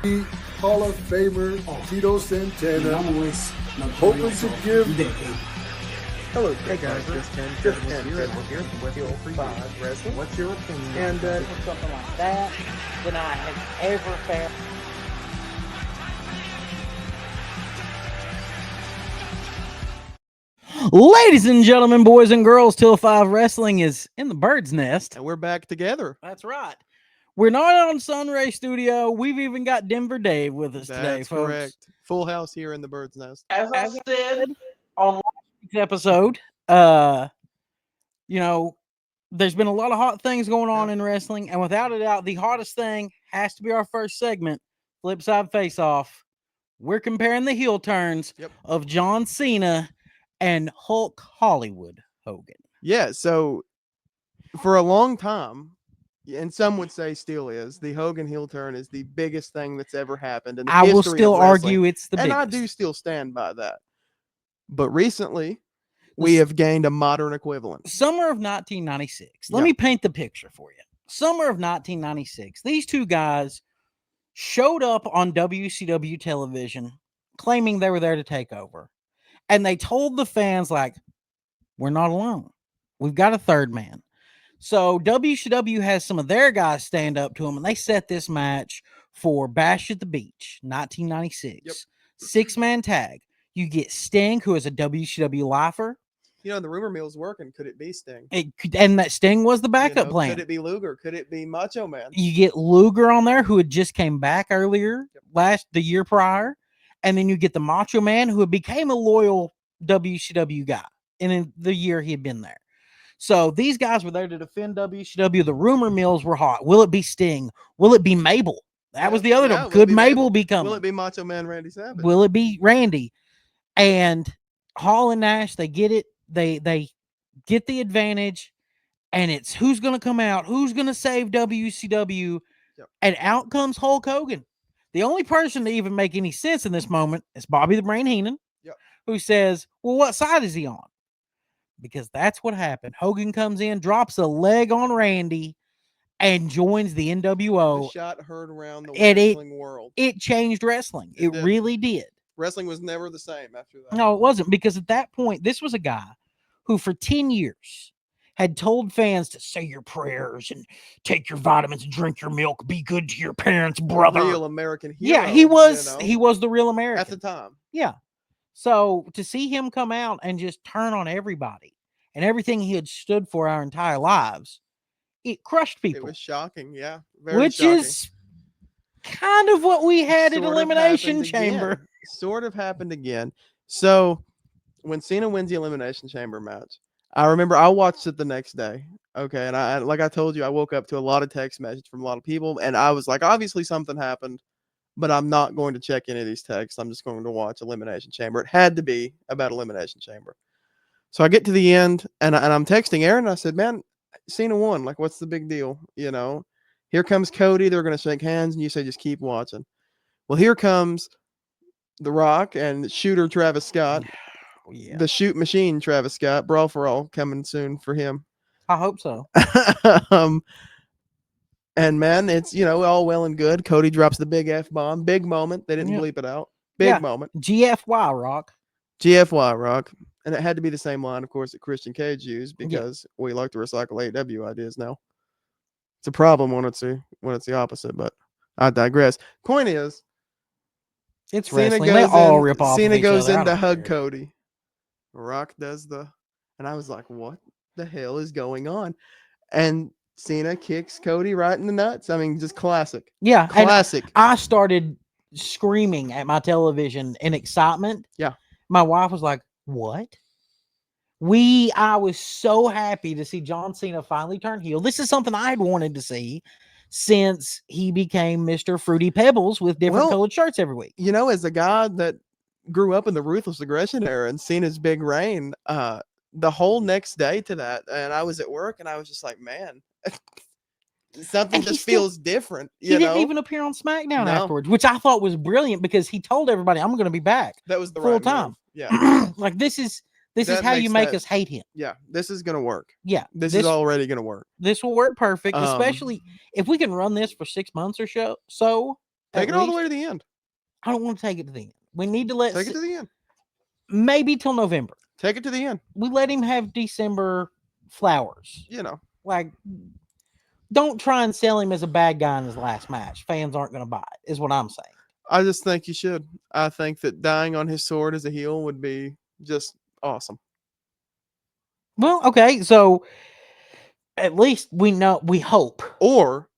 Hall of Famer Tito Santana, hoping to give. Hello, hey guys, just 10 here with your 5 wrestling. What's your opinion? And something like that than I have ever found. Ladies and gentlemen, boys and girls, Till 5 Wrestling is in the bird's nest. And we're back together. That's right. We're not on Sunray Studio. We've even got Denver Dave with us today, folks. That's correct. Full house here in the bird's nest. As I said on last week's episode, there's been a lot of hot things going on in wrestling, and without a doubt, the hottest thing has to be our first segment, Flip Side Face Off. We're comparing the heel turns of John Cena and Hulk Hollywood Hogan. Yeah, so for a long time, and some would say still is, the Hogan heel turn is the biggest thing that's ever happened in the history of wrestling. I will still argue it's the biggest. And I do still stand by that. But recently, we have gained a modern equivalent. Summer of 1996. Let me paint the picture for you. Summer of 1996. These two guys showed up on WCW television claiming they were there to take over. And they told the fans, like, we're not alone. We've got a third man. So WCW has some of their guys stand up to them, and they set this match for Bash at the Beach, 1996. 6-man tag. You get Sting, who is a WCW lifer. You know, the rumor mill's working. The be Sting? And that Sting was the backup plan. Could it be Luger? Could it be Macho Man? You get Luger on there, who had just came back earlier, the year prior. And then you get the Macho Man, who became a loyal WCW guy in the year he had been there. So these guys were there to defend WCW. The rumor mills were hot. Will it be Sting? Will it be Mabel? That was the other one. Could Mabel be coming? Will it be Macho Man Randy Savage? Will it be Randy? And Hall and Nash, they get it. They get the advantage. And it's who's going to come out? Who's going to save WCW? And out comes Hulk Hogan. The only person to even make any sense in this moment is Bobby the Brain Heenan, who says, well, what side is he on? Because that's what happened. Hogan comes in, drops a leg on Randy, and joins the NWO. The shot heard around the wrestling world. It changed wrestling. It really did. Wrestling was never the same after that. No, it wasn't, because at that point, this was a guy who for 10 years had told fans to say your prayers and take your vitamins and drink your milk. Be good to your parents, brother. Real American hero. Yeah, he was. He was the real American at the time. Yeah. So to see him come out and just turn on everybody and everything he had stood for our entire lives, it crushed people. It was shocking. Yeah, very shocking. Is kind of what we had at Elimination Chamber. Sort of happened again. So when Cena wins the Elimination Chamber match, I remember I watched it the next day. Okay. And I, like I told you, I woke up to a lot of text messages from a lot of people. And I was like, obviously something happened, but I'm not going to check any of these texts. I'm just going to watch Elimination Chamber. It had to be about Elimination Chamber. So I get to the end and I'm texting Aaron. And I said, man, Cena won. Like, what's the big deal? You know, here comes Cody. They're going to shake hands. And you say, just keep watching. Well, here comes The Rock and shooter Travis Scott. Yeah. The shoot machine Travis Scott, Brawl for All, coming soon for him. I hope so. And man, it's, all well and good. Cody drops the big F-bomb. Big moment. They didn't bleep it out. Big moment. GFY Rock. GFY Rock. And it had to be the same line, of course, that Christian Cage used, because we like to recycle AEW ideas now. It's a problem when it's the opposite, but I digress. Point is, it's wrestling. They all rip off. Cena goes in to hug Cody. Rock does and I was like, what the hell is going on? And Cena kicks Cody right in the nuts. I mean, just classic. Yeah. Classic. I started screaming at my television in excitement. Yeah. My wife was like, what? I was so happy to see John Cena finally turn heel. This is something I had wanted to see since he became Mr. Fruity Pebbles with different colored shirts every week. As a guy that grew up in the Ruthless Aggression era and seen his big reign, the whole next day to that, and I was at work and I was just like, man, something just feels different. He didn't even appear on SmackDown afterwards, which I thought was brilliant, because he told everybody, I'm going to be back. That was the full right time. Move. Yeah. Like, this is how you make us hate him. Yeah, this is going to work. Yeah. This is already going to work. This will work perfect, especially if we can run this for 6 months or so. Take it all the way to the end. I don't want to take it to the end. We need to let Take it to the end. maybe till November. Take it to the end. We let him have December flowers. You know. Like, don't try and sell him as a bad guy in his last match. Fans aren't going to buy it, is what I'm saying. I just think you should. I think that dying on his sword as a heel would be just awesome. Well, okay, so at least we hope. Or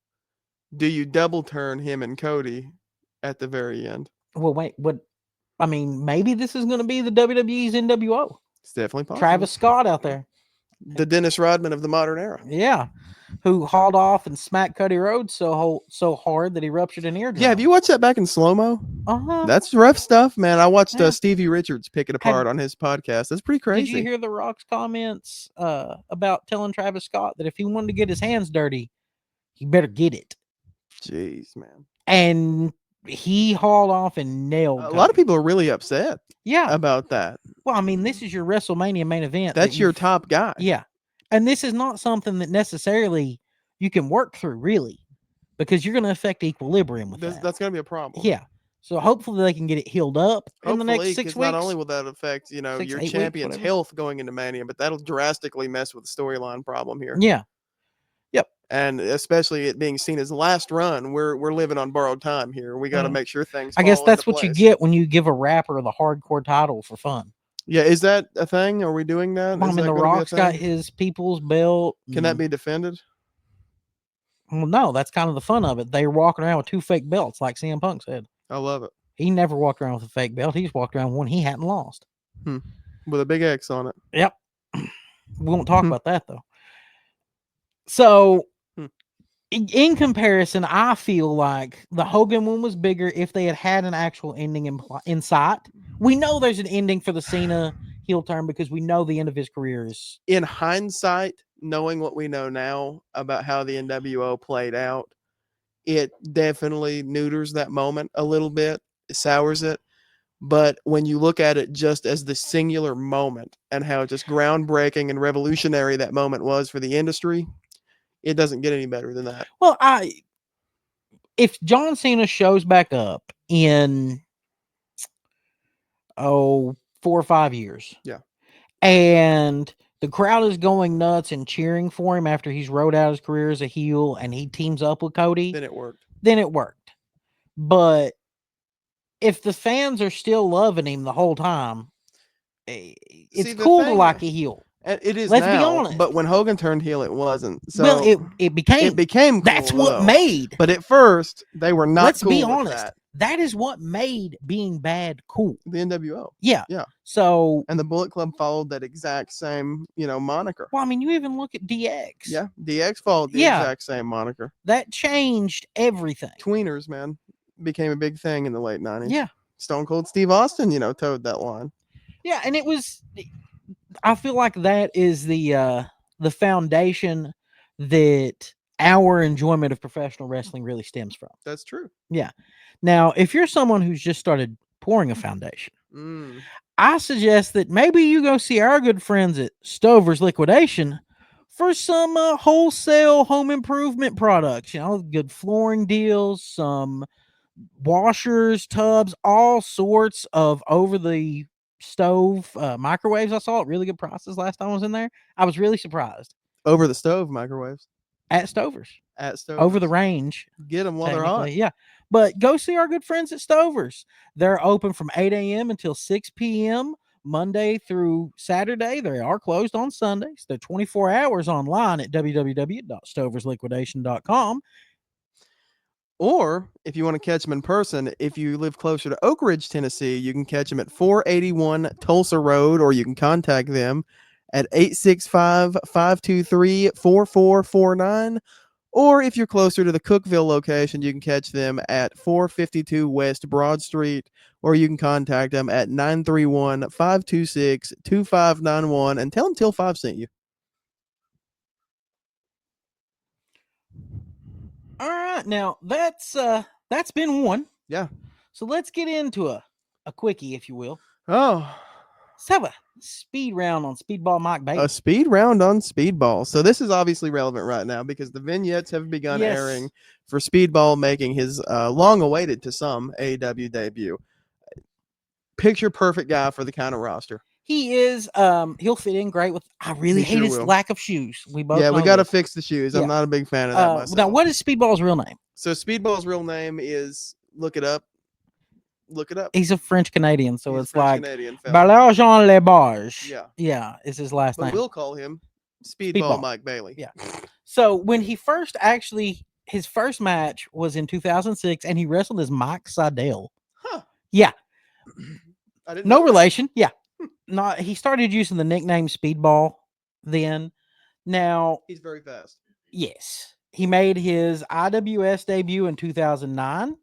do you double turn him and Cody at the very end? Well, wait, I mean, maybe this is going to be the WWE's NWO. It's definitely possible. Travis Scott out there. The Dennis Rodman of the modern era. Yeah. Who hauled off and smacked Cody Rhodes so hard that he ruptured an eardrum. Yeah, have you watched that back in slow-mo? Uh-huh. That's rough stuff, man. I watched Yeah. Stevie Richards pick it apart on his podcast. That's pretty crazy. Did you hear The Rock's comments about telling Travis Scott that if he wanted to get his hands dirty, he better get it? Jeez, man. And he hauled off and nailed A lot of people are really upset yeah. about that. Well, I mean, this is your WrestleMania main event. That's your top guy. Yeah. And this is not something that necessarily you can work through, really, because you're going to affect equilibrium with that. That's going to be a problem. Yeah. So hopefully they can get it healed up in the next 6 weeks. Not only will that affect, your 6, 8 champion's weeks, health going into Mania, but that'll drastically mess with the storyline problem here. Yeah. Yep. And especially it being seen as the last run, we're living on borrowed time here. We got to make sure things. I guess that's fall what into you place. get when you give a rapper the hardcore title for fun. Yeah, is that a thing? Are we doing that? I Is mean, that The gonna be a Rock's got thing? his people's belt. Can that be defended? Well, no, that's kind of the fun of it. They're walking around with 2 fake belts, like CM Punk said. I love it. He never walked around with a fake belt. He's walked around with one he hadn't lost. With a big X on it. Yep. We won't talk about that, though. So, in comparison, I feel like the Hogan one was bigger if they had an actual ending in sight. We know there's an ending for the Cena heel turn because we know the end of his career is. In hindsight, knowing what we know now about how the NWO played out, it definitely neuters that moment a little bit. It sours it. But when you look at it just as the singular moment and how just groundbreaking and revolutionary that moment was for the industry, it doesn't get any better than that. Well, if John Cena shows back up in 4 or 5 years, yeah, and the crowd is going nuts and cheering for him after he's rode out his career as a heel and he teams up with Cody, then it worked. But if the fans are still loving him the whole time, it's cool to like a heel. It is. Let's now, be honest. But when Hogan turned heel, it wasn't. So well, it became. Cool, that's what though. made. But at first, they were not. Let's cool be with honest. That is what made being bad cool. The NWO. Yeah. Yeah. So. And the Bullet Club followed that exact same, moniker. Well, I mean, you even look at DX. Yeah. DX followed the exact same moniker. That changed everything. Tweeners, man, became a big thing in the late 90s. Yeah. Stone Cold Steve Austin, towed that line. Yeah, and it was. I feel like that is the foundation that our enjoyment of professional wrestling really stems from. That's true. Yeah. Now, if you're someone who's just started pouring a foundation, I suggest that maybe you go see our good friends at Stover's Liquidation for some wholesale home improvement products. Good flooring deals, some washers, tubs, all sorts of over the stove microwaves. I saw at really good prices last time I was in there. I was really surprised. Over the stove microwaves at Stover's. Over the range. Get them while they're hot. Yeah. But go see our good friends at Stover's. They're open from 8 a.m. until 6 p.m. Monday through Saturday. They are closed on Sundays. They're 24 hours online at www.stoversliquidation.com. Or if you want to catch them in person, if you live closer to Oak Ridge, Tennessee, you can catch them at 481 Tulsa Road, or you can contact them at 865-523-4449. Or if you're closer to the Cookville location, you can catch them at 452 West Broad Street, or you can contact them at 931-526-2591 and tell them Till 5 sent you. All right, now that's been one. Yeah. So let's get into a quickie, if you will. Oh. Let's have a speed round on Speedball Mike Bailey. A speed round on Speedball. So this is obviously relevant right now because the vignettes have begun airing for Speedball making his long-awaited to some AEW debut. Picture perfect guy for the kind of roster. He is. He'll fit in great with. I really He hate sure his will. lack of shoes. We both. Yeah, we know got to this. fix the shoes. Yeah. I'm not a big fan of that myself. Now, what is Speedball's real name? So Speedball's real name is, look it up. Look it up. He's a French Canadian, so He's a it's French like Canadian fella. Balajan Le Barge. Yeah. Yeah, is his last But name. we'll call him Speedball Speedball. Mike Bailey. Yeah. So when he first his first match was in 2006, and he wrestled as Mike Seidel. Huh. Yeah. I didn't No know that. relation. Yeah. Not. He started using the nickname Speedball then. Now, He's very fast. yes, he made his IWS debut in 2009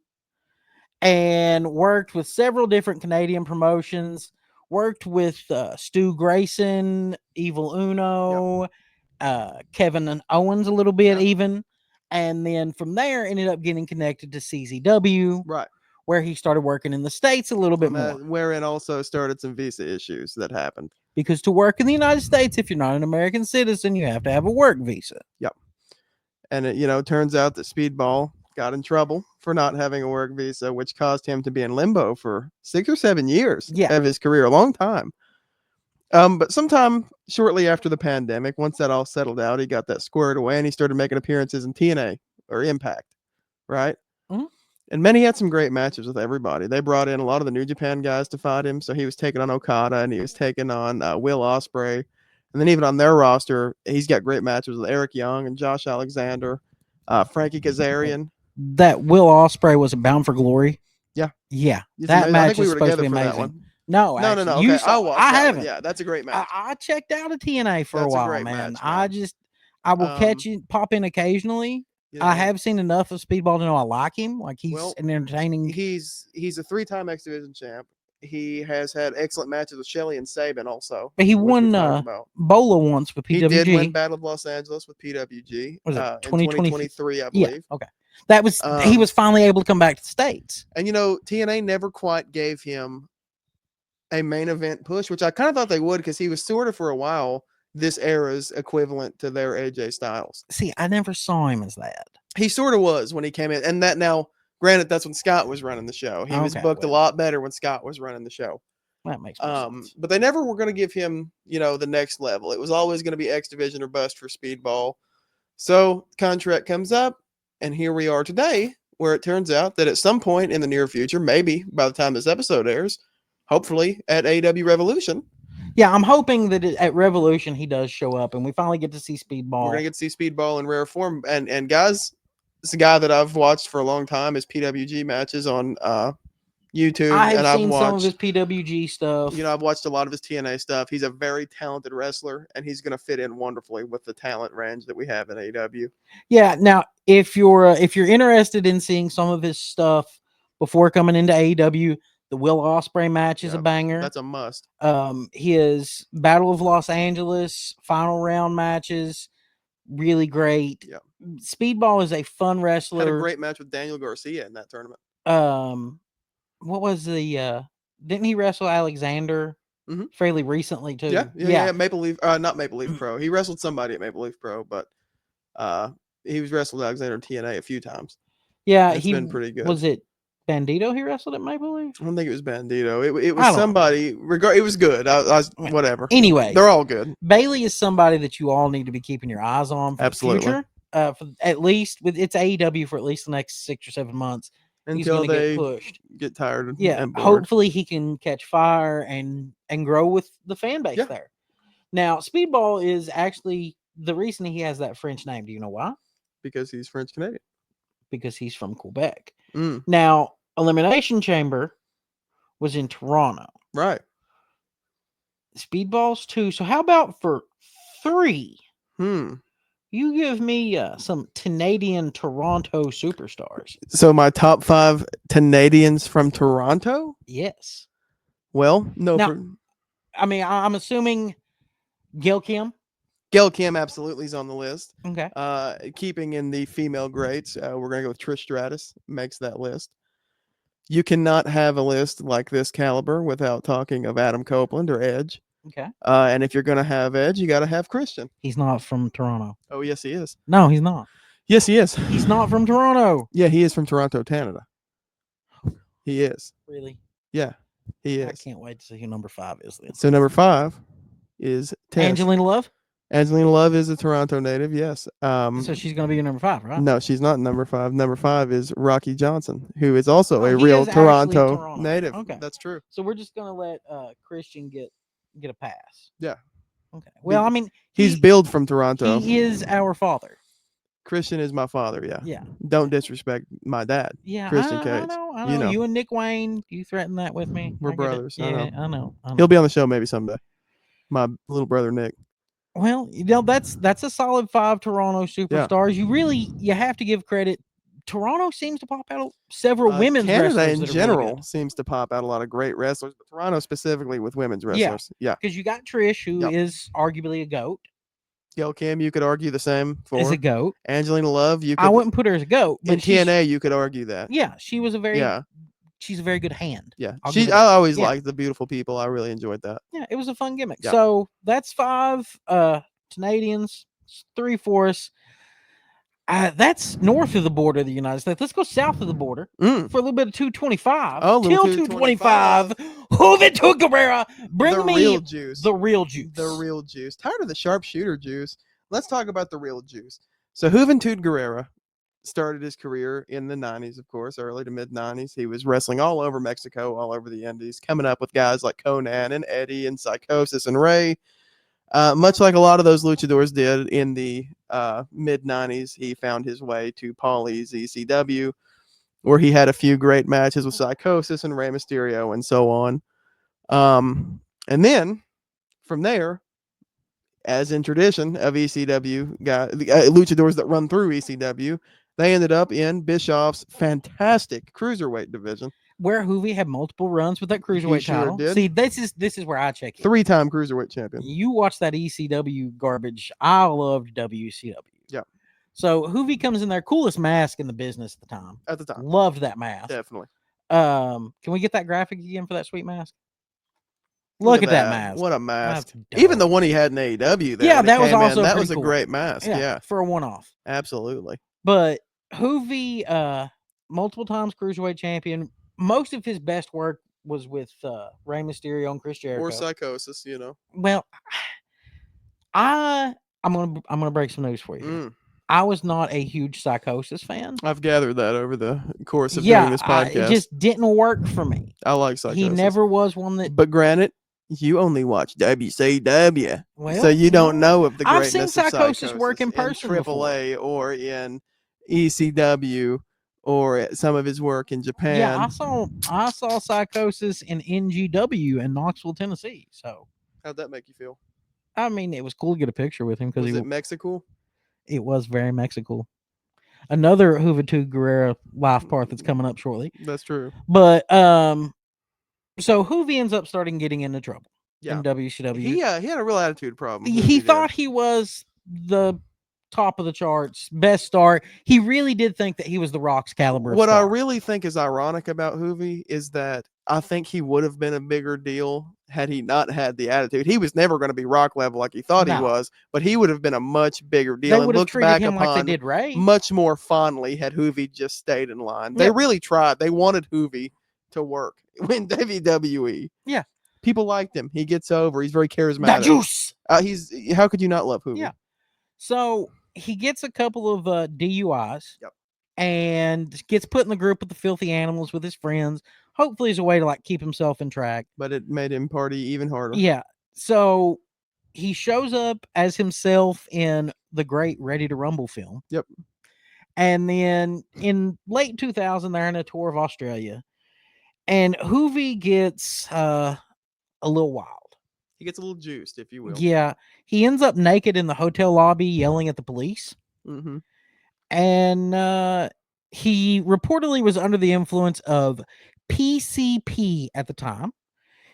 and worked with several different Canadian promotions. Worked with Stu Grayson, Evil Uno, Kevin Owens a little bit even. And then from there ended up getting connected to CZW. Right. Where he started working in the States a little bit more. Wherein also started some visa issues that happened. Because to work in the United States, if you're not an American citizen, you have to have a work visa. Yep. And it turns out that Speedball got in trouble for not having a work visa, which caused him to be in limbo for 6 or 7 years of his career, a long time. But sometime shortly after the pandemic, once that all settled out, he got that squared away and he started making appearances in TNA or Impact, right? Mm-hmm. And he had some great matches with everybody. They brought in a lot of the New Japan guys to fight him. So he was taking on Okada and he was taking on Will Ospreay. And then even on their roster, he's got great matches with Eric Young and Josh Alexander, Frankie Kazarian. That Will Ospreay was Bound for Glory. Yeah. Yeah. It's that amazing. match I think we is were supposed to be together for that amazing. one. No, No. you Okay. saw, I haven't. Yeah, that's a great match. I checked out of TNA for That's a a while, great man. match, I will pop in occasionally. I have seen enough of Speedball to know I like him. Like he's an entertaining. He's a 3-time X Division champ. He has had excellent matches with Shelley and Sabin also. But he won Bola once with PWG. He did win Battle of Los Angeles with PWG. Was it in 2023, I believe. Yeah, okay. That was he was finally able to come back to the States. And TNA never quite gave him a main event push, which I kind of thought they would because he was sort of for a while this era's equivalent to their AJ Styles. See, I never saw him as that. He sort of was when he came in, and that now, granted, that's when Scott was running the show. He was booked a lot better when Scott was running the show. That makes sense. But they never were going to give him, the next level. It was always going to be X Division or bust for Speedball. So contract comes up, and here we are today, where it turns out that at some point in the near future, maybe by the time this episode airs, hopefully at AEW Revolution. Yeah, I'm hoping that at Revolution he does show up, and we finally get to see Speedball. We're gonna get to see Speedball in rare form, and guys, it's a guy that I've watched for a long time. His PWG matches on YouTube, I've seen some of his PWG stuff. I've watched a lot of his TNA stuff. He's a very talented wrestler, and he's gonna fit in wonderfully with the talent range that we have in AEW. Yeah. Now, if you're interested in seeing some of his stuff before coming into AEW. The Will Ospreay match is a banger. That's a must. His Battle of Los Angeles final round matches, really great. Yeah. Speedball is a fun wrestler. Had a great match with Daniel Garcia in that tournament. What was the? Didn't he wrestle Alexander fairly recently too? Yeah. Maple Leaf, not Maple Leaf Pro. He wrestled somebody at Maple Leaf Pro, but he was wrestled Alexander TNA a few times. Yeah, it's been pretty good. Was it Bandito he wrestled at Maple Leaf? I don't think it was Bandito. It was somebody. It was good. I was whatever. Anyway, they're all good. Bailey is somebody that you all need to be keeping your eyes on for the future. For at least with its AEW for at least the next 6 or 7 months until they get pushed, get tired. Yeah, and bored. Hopefully he can catch fire and grow with the fan base there. Now, Speedball is actually the reason he has that French name. Do you know why? Because he's French Canadian. Because he's from Quebec. Now, Elimination Chamber was in Toronto. Right. Speedball's 2. So how about for 3? You give me some Tanadian Toronto superstars. So my top 5 Tanadians from Toronto? Yes. Well, no. I mean, I'm assuming Gail Kim. Gail Kim absolutely is on the list. Okay. Keeping in the female greats, we're going to go with Trish Stratus. Makes that list. You cannot have a list like this caliber without talking of Adam Copeland or Edge. Okay. And if you're going to have Edge, you got to have Christian. He's not from Toronto. Oh, yes, he is. No, he's not. Yes, he is. He's not from Toronto. Yeah, he is from Toronto, Canada. He is. Really? Yeah, he I is. can't wait to see who number 5 is then. So number 5 is Tess. Angelina Love? Angelina Love is a Toronto native, yes. So she's going to be your number 5, right? No, she's not number 5. Number 5 is Rocky Johnson, who is also Oh, a he real is actually Toronto, Toronto. native. Okay. That's true. So we're just going to let Christian get a pass. Yeah. Okay. Well, I mean, He's billed from Toronto. He is our father. Christian is my father, yeah. Yeah. Don't disrespect my dad. Yeah, Christian I Cage. know. You know. You and Nick Wayne, you threatened that with me. We're I get it. brothers. Yeah, I know. I know. He'll be on the show maybe someday. My little brother Nick. Well, that's a solid 5 Toronto superstars. You have to give credit. Toronto seems to pop out several women's Canada wrestlers in that are general really good. seems to pop out a lot of great wrestlers, but Toronto specifically with women's wrestlers. Yeah. Because you got Trish, who is arguably a GOAT. Gail Kim, you could argue the same for. Is a GOAT. Angelina Love, you could. I wouldn't put her as a GOAT. But in TNA, you could argue that. Yeah, she was she's a very good hand. Yeah. I always liked the beautiful people. I really enjoyed that. Yeah, it was a fun gimmick. Yeah. So that's 5 Tanadians, 3 for us. That's north of the border of the United States. Let's go south of the border for a little bit of 225. Oh, till 225. JUventud Guerrera. Bring me real juice. The real juice. The real juice. Tired of the sharpshooter juice. Let's talk about the real juice. So JUventud Guerrera started his career in the 90s, of course, early to mid 90s. He was wrestling all over Mexico, all over the Indies, coming up with guys like Conan and Eddie and Psychosis and Ray. Much like a lot of those luchadors did in the mid 90s, he found his way to Paulie's ECW, where he had a few great matches with Psychosis and Rey Mysterio and so on. And then from there, as in tradition of ECW luchadors that run through ECW, they ended up in Bischoff's fantastic cruiserweight division, where Juvi had multiple runs with that cruiserweight title. Did. See, this is where I check it. 3-time cruiserweight champion. You watch that ECW garbage. I loved WCW. Yeah. So Juvi comes in there, coolest mask in the business at the time. Loved that mask. Definitely. Can we get that graphic again for that sweet mask? Look at that mask. What a mask. Even the one he had in AEW. Yeah, that was also that was cool. A great mask. Yeah. For a one-off. Absolutely. But Juvi, multiple times cruiserweight champion. Most of his best work was with Rey Mysterio and Chris Jericho. Or Psychosis, you know. Well, I'm gonna break some news for you. I was not a huge Psychosis fan. I've gathered that over the course of doing this podcast. It just didn't work for me. I like Psychosis. He never was one that. But granted, you only watch WCW, so you don't know of the greatness I've seen of Psychosis work in person in AAA or in ECW or some of his work in Japan. Yeah, I saw Psychosis in NGW in Knoxville, Tennessee. So how'd that make you feel? I mean, it was cool to get a picture with him because was it Mexico? It was very Mexico. Another JUventud Guerrera life part that's coming up shortly. That's true. But so Juvi ends up getting into trouble in WCW. He had a real attitude problem. He thought he was the top of the charts, best star. He really did think that he was the Rock's caliber. What star. I really think is ironic about Juvi is that I think he would have been a bigger deal had he not had the attitude. He was never going to be Rock level like he thought he was, but he would have been a much bigger deal. They would have treated him like they did Ray much more fondly had Juvi just stayed in line. They really tried. They wanted Juvi to work in WWE. Yeah. People liked him. He gets over. He's very charismatic. That juice. How could you not love Juvi? Yeah. So he gets a couple of DUIs. Yep. And gets put in the group with the filthy animals with his friends. Hopefully as a way to keep himself in track. But it made him party even harder. Yeah. So he shows up as himself in the great Ready to Rumble film. Yep. And then in late 2000, they're in a tour of Australia. And Juvi gets a little wild. He gets a little juiced, if you will. Yeah. He ends up naked in the hotel lobby yelling at the police. Mm-hmm. And he reportedly was under the influence of PCP at the time.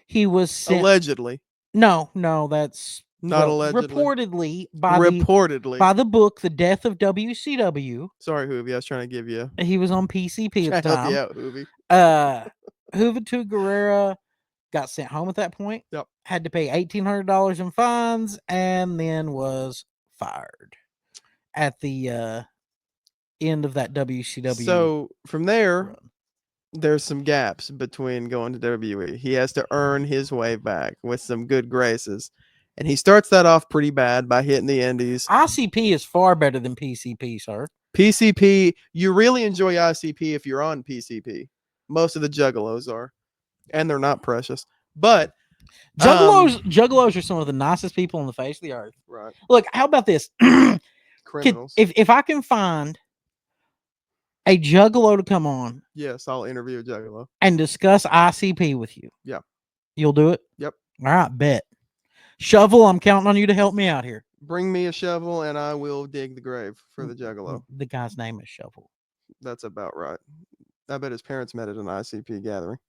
He was allegedly. No, that's not allegedly. Reportedly by the book, The Death of WCW. Sorry, Juvi. I was trying to give you. He was on PCP at the time. Help you out, Juvi. JUventud Guerrera got sent home at that point. Yep. Had to pay $1,800 in fines, and then was fired at the end of that WCW. So from there, run. there's some gaps between going to WWE. He has to earn his way back with some good graces. And he starts that off pretty bad by hitting the indies. ICP is far better than PCP, sir. PCP, you really enjoy ICP if you're on PCP. Most of the juggalos are. And they're not precious. But Juggalos are some of the nicest people on the face of the earth. right. Look, how about this? Criminals. If I can find a juggalo to come on Yes, I'll interview a juggalo. and discuss ICP with you. Yeah. You'll do it? Yep. All right, bet. Shovel, I'm counting on you to help me out here. Bring me a shovel and I will dig the grave for the juggalo. The guy's name is Shovel. That's about right. I bet his parents met at an ICP gathering.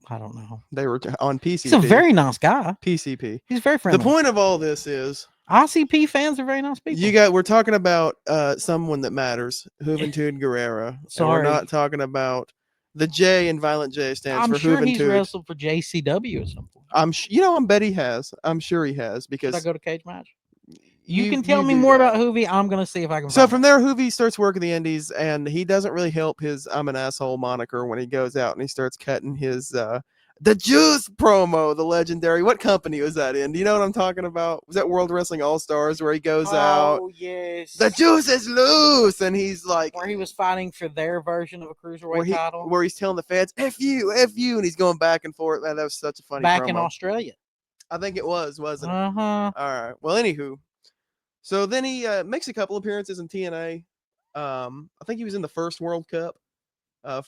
I don't know. They were on PCP. He's a very nice guy. PCP. He's very friendly. The point of all this is ICP fans are very nice people. we're talking about someone that matters, JUventud Guerrera. Sorry. And we're not talking about the J in Violent J stands I'm for sure JUventud. he's wrestled for JCW at some point. I bet he has. I'm sure he has Should because I go to cage match? You can tell me more about Hoovy. I'm going to see if I can So find from it. there, Hoovy starts working the indies, and he doesn't really help his "I'm an asshole" moniker when he goes out and he starts cutting his the Juice promo, the legendary. What company was that in? Do you know what I'm talking about? Was that World Wrestling All Stars where he goes out? Oh, yes. The juice is loose, and he's like, Where he was fighting for their version of a cruiserweight title. where he's telling the fans, "F you," and he's going back and forth. Man, that was such a funny Back promo. in Australia. I think it was, wasn't it? Uh-huh. All right. Well, anywho, so then he makes a couple appearances in TNA. I think he was in the first World Cup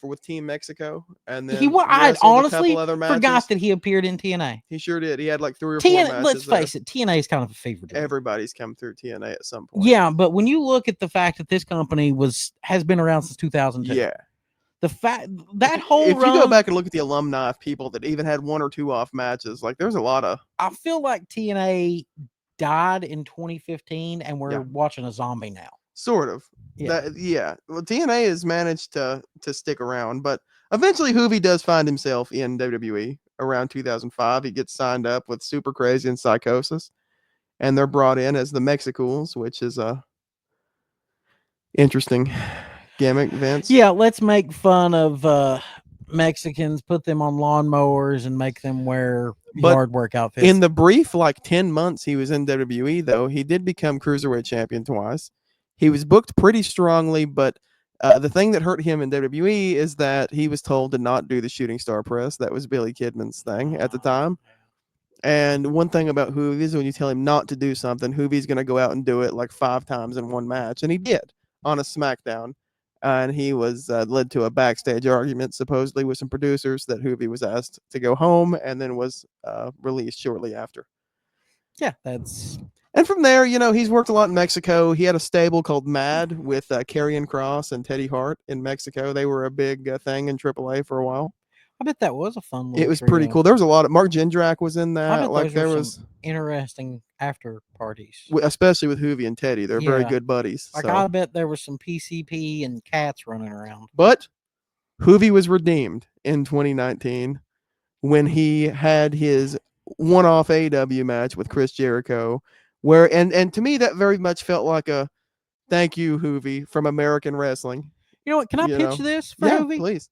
with Team Mexico, and then I wrestled a honestly couple other matches. forgot that he appeared in TNA. He sure did. He had like 3 or 4 matches. Let's there. face it, TNA is kind of a fever dream. Everybody's come through TNA at some point. Yeah, but when you look at the fact that this company has been around since 2002. Yeah. The fact that whole if run, you go back and look at the alumni of people that even had 1 or 2 off matches, like there's a lot of. I feel like TNA died in 2015, and we're Yeah. watching a zombie now. Sort of. Yeah. Well, TNA has managed to stick around, but eventually Hoovy does find himself in WWE around 2005. He gets signed up with Super Crazy and Psychosis, and they're brought in as the Mexicools, which is a interesting gimmick, Vince. Yeah, let's make fun of Mexicans, put them on lawnmowers, and make them wear yard work outfits. In the brief 10 months he was in WWE, though, he did become Cruiserweight champion twice. He was booked pretty strongly, but the thing that hurt him in WWE is that he was told to not do the shooting star press. That was Billy Kidman's thing at the time. And one thing about Hoovy is when you tell him not to do something, Hoovy's going to go out and do it 5 times in one match. And he did on a SmackDown. And he was led to a backstage argument, supposedly, with some producers that Hoovy was asked to go home and then was released shortly after. Yeah, that's... And from there, he's worked a lot in Mexico. He had a stable called Mad with Karrion Kross and Teddy Hart in Mexico. They were a big thing in AAA for a while. I bet that was a fun little It was pretty cool. There was a lot of Mark Jindrak was in that. I bet there was was some interesting after parties. Especially with Hoovy and Teddy. They're very good buddies. I bet there was some PCP and cats running around. But Hoovy was redeemed in 2019 when he had his one-off AEW match with Chris Jericho. Where and to me that very much felt like a thank you, Hoovy, from American wrestling. You know what? Can I pitch this for Hoovy? Please.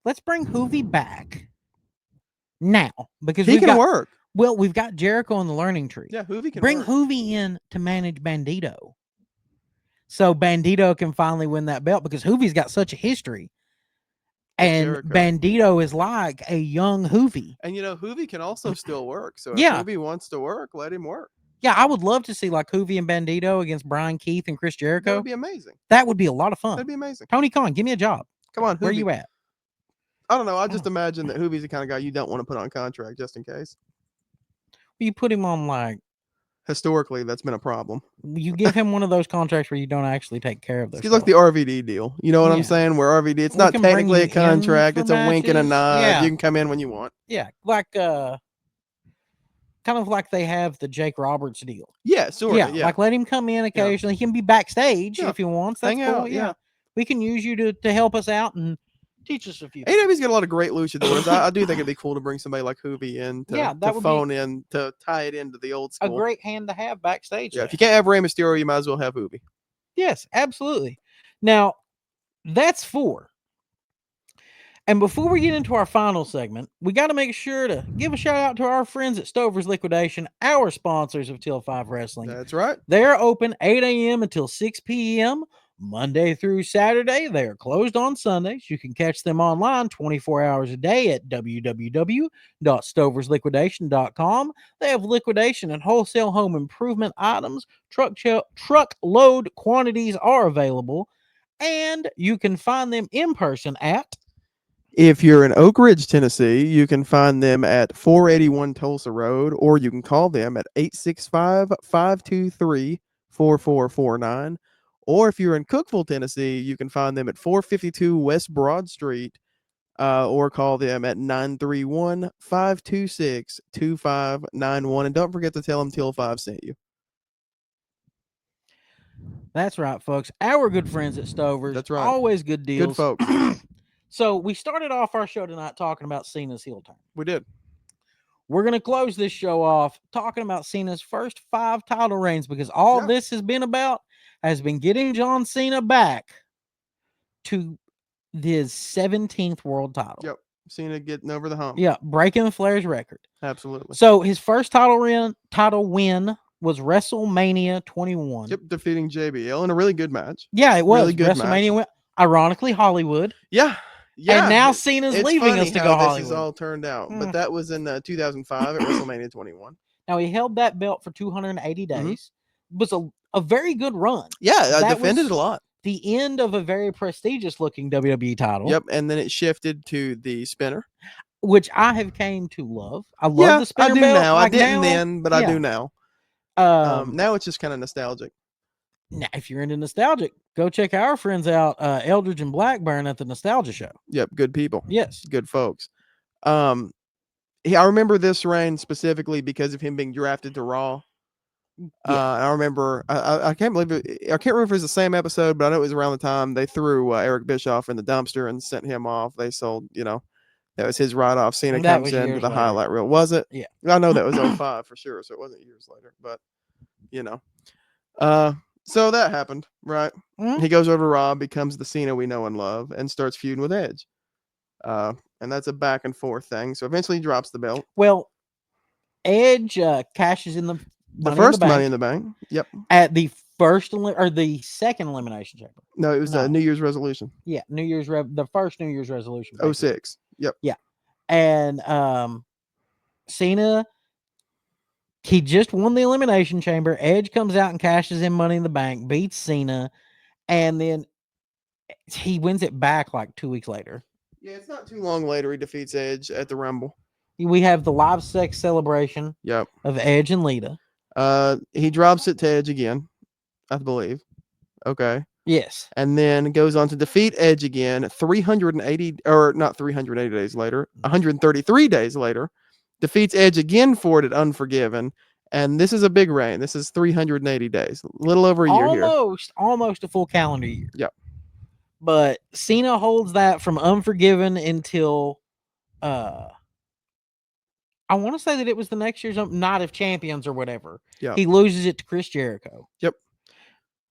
Let's bring Hoovy back now because he can work. Well, we've got Jericho on the learning tree. Yeah, Hoovy can bring work. Hoovy in to manage Bandito, so Bandito can finally win that belt because Hoovy's got such a history. And Jericho. Bandito is like a young Hoovy. And Hoovy can also still work. So if Hoovy wants to work, let him work. Yeah, I would love to see Hoovy and Bandito against Brian Keith and Chris Jericho. That would be amazing. That would be a lot of fun. That'd be amazing. Tony Khan, give me a job. Come on, Hoovy. Where are you at? I don't know. I just imagine that Hoovy's the kind of guy you don't want to put on contract just in case. You put him on historically, that's been a problem. You give him one of those contracts where you don't actually take care of this. He's like the RVD deal. You know what I'm saying? Where RVD, it's not technically a contract. It's a wink and a nod. Yeah. You can come in when you want. Yeah. Kind of like they have the Jake Roberts deal. Yeah, sort of. Yeah. Let him come in occasionally. He can be backstage if he wants. That's Hang cool. out, yeah. We can use you to help us out and teach us a few. AEW's got a lot of great luchadors. I do think it'd be cool to bring somebody like Hoovy in to phone in to tie it into the old school. A great hand to have backstage. Yeah, if you can't have Rey Mysterio, you might as well have Hoovy. Yes, absolutely. Now, that's 4. And before we get into our final segment, we got to make sure to give a shout out to our friends at Stover's Liquidation, our sponsors of Till 5 Wrestling. That's right. They're open 8 a.m. until 6 p.m. Monday through Saturday. They are closed on Sundays. You can catch them online 24 hours a day at www.stoversliquidation.com. They have liquidation and wholesale home improvement items. Truckload quantities are available. And you can find them in person at... If you're in Oak Ridge, Tennessee, you can find them at 481 Tulsa Road, or you can call them at 865-523-4449. Or if you're in Cookeville, Tennessee, you can find them at 452 West Broad Street, or call them at 931-526-2591. And don't forget to tell them Till 5 sent you. That's right, folks. Our good friends at Stover's. That's right. Always good deals. Good folks. So we started off our show tonight talking about Cena's heel turn. We did. We're going to close this show off talking about Cena's first 5 title reigns, because all this has been about has been getting John Cena back to his 17th world title. Yep. Cena getting over the hump. Yeah, breaking Flair's record. Absolutely. So his first title win was WrestleMania 21. Yep, defeating JBL in a really good match. Yeah, it was. Really good WrestleMania win. Ironically, Hollywood. Yeah. Yeah. And now Cena's leaving us to go Hollywood. This has all turned out. But that was in 2005 at WrestleMania 21. Now, he held that belt for 280 days. It was a very good run. Yeah, I defended it a lot. The end of a very prestigious looking WWE title. Yep, and then it shifted to the spinner, which I have came to love. I love the spinner I do belt. now. I didn't then, but I do now. Now it's just kind of nostalgic. Now, if you're into nostalgic, go check our friends out, Eldridge and Blackburn at the Nostalgia Show. Yep, good people. Yes, good folks. I remember this reign specifically because of him being drafted to Raw. I remember. I can't believe it. I can't remember if it was the same episode, but I know it was around the time they threw Eric Bischoff in the dumpster and sent him off. They sold, that was his write-off. Cena comes into the highlight reel. Was it? Yeah. I know that was 05 for sure, so it wasn't years later. But so that happened, right? Mm-hmm. He goes over to Raw, becomes the Cena we know and love, and starts feuding with Edge. And that's a back and forth thing. So eventually he drops the belt. Well, Edge cashes in the first Money in the Bank. Yep. At the first or the second Elimination Chamber. No, it was a New Year's resolution. Yeah, the first New Year's resolution. 06. Yep. Yeah. And Cena, he just won the Elimination Chamber. Edge comes out and cashes in Money in the Bank, beats Cena, and then he wins it back like 2 weeks later. Yeah, it's not too long later he defeats Edge at the Rumble. We have the live sex celebration of Edge and Lita. He drops it to Edge again, I believe. Okay. Yes. And then goes on to defeat Edge again 133 days later. Defeats Edge again for it at Unforgiven. And this is a big reign. This is 380 days. A little over a year here. Almost a full calendar year. Yep. But Cena holds that from Unforgiven until I want to say that it was the next year's Night of Champions or whatever. Yeah. He loses it to Chris Jericho. Yep.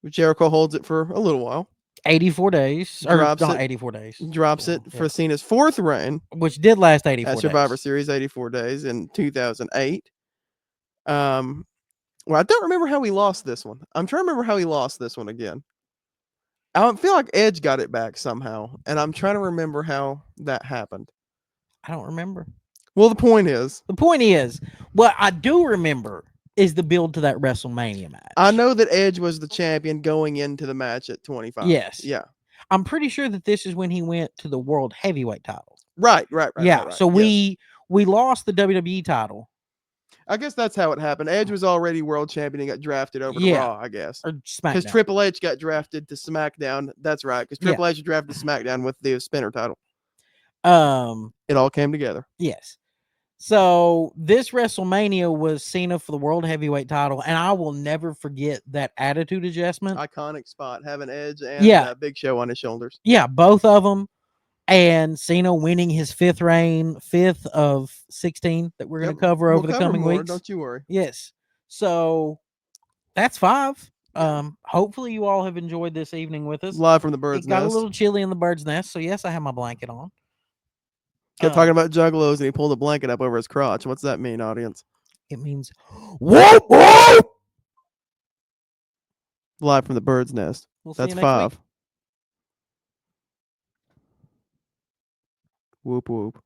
Jericho holds it for a little while. 84 days. Or not 84 days. Drops it for Cena's fourth reign. Which did last 84 days. At Survivor Series, 84 days in 2008. Well, I don't remember how he lost this one. I'm trying to remember how he lost this one again. I feel like Edge got it back somehow. And I'm trying to remember how that happened. I don't remember. Well, the point is, what I do remember is the build to that WrestleMania match. I know that Edge was the champion going into the match at 25. Yes. Yeah. I'm pretty sure that this is when he went to the World Heavyweight title. Right. Yeah. Right. So we lost the WWE title. I guess that's how it happened. Edge was already world champion and got drafted over to Raw, I guess. Or SmackDown. Because Triple H got drafted to SmackDown. That's right. Because Triple H drafted to SmackDown with the spinner title. It all came together. Yes. So this WrestleMania was Cena for the World Heavyweight title, and I will never forget that attitude adjustment. Iconic spot, having Edge and Big Show on his shoulders. Yeah, both of them. And Cena winning his fifth of 16 that we're going to cover over the coming weeks. Don't you worry. Yes. So that's 5. Hopefully you all have enjoyed this evening with us. Live from the bird's It got nest. a little chilly in the bird's nest, so yes, I have my blanket on. Kept talking about juggalos, and he pulled a blanket up over his crotch. What's that mean, audience? It means whoop whoop. Live from the bird's nest. We'll see That's you next 5. week. Whoop whoop.